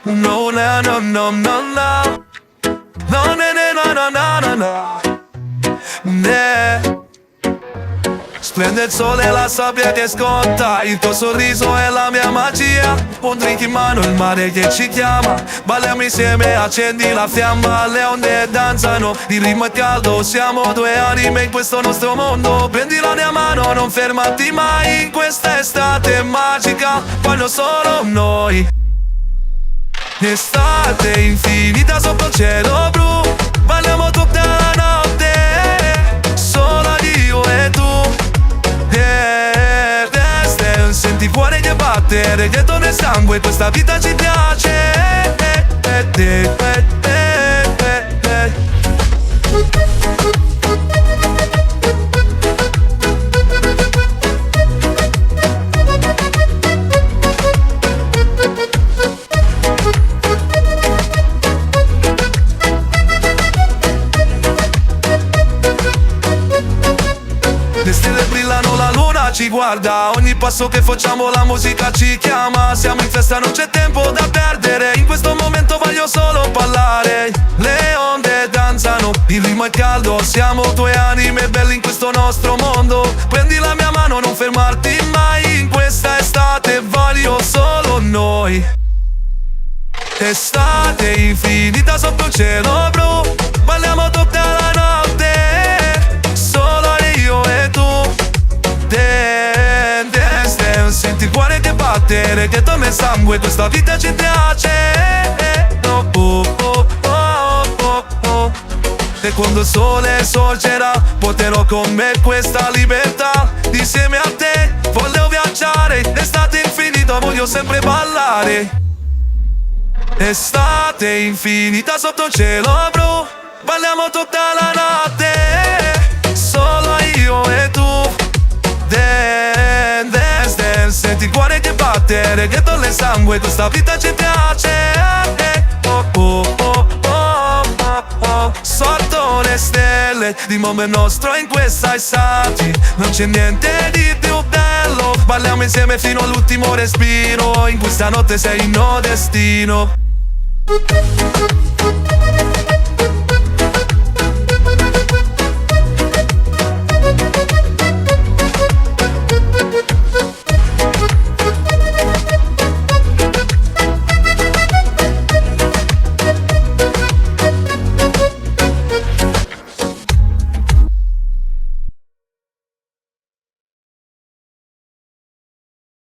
No, no, no, no, no, no. No, no, no, no, no, no, no. Splende il sole e la sabbia che scotta, il tuo sorriso è la mia magia. Un drink in mano, il mare che ci chiama. Balliamo insieme, accendi la fiamma. Le onde danzano, il ritmo è caldo. Siamo due anime in questo nostro mondo. Prendi la mia mano, non fermarti mai. In questa estate magica, voglio solo noi. Estate infinita sotto il cielo blu. Balliamo tutta la notte, solo io e tu. Senti il cuore che batte, reggaeton nel sangue, questa vita ci piace. Le stelle brillano, la luna ci guarda. Ogni passo che facciamo la musica ci chiama. Siamo in festa, non c'è tempo da perdere. In questo momento voglio solo ballare. Le onde danzano, il ritmo è caldo. Siamo due anime belle in questo nostro mondo. Prendi la mia mano, non fermarti mai. In questa estate voglio solo noi. Estate infinita sotto il cielo blu. Balliamo tutta la notte, solo io e tu. Senti il cuore che batte, reggaeton nel sangue, questa vita ci piace. E quando il sole sorgerà, porterò con me questa libertà. Insieme a te voglio viaggiare, estate infinita voglio sempre ballare. Estate infinita sotto il cielo blu. Balliamo tutta la notte, solo io e tu. Senti il cuore che batte, reggaeton nel sangue, questa vita ci piace. Sotto le stelle, di nome nostro in questa estate. Non c'è niente di più bello. Balliamo insieme fino all'ultimo respiro. In questa notte sei il mio destino.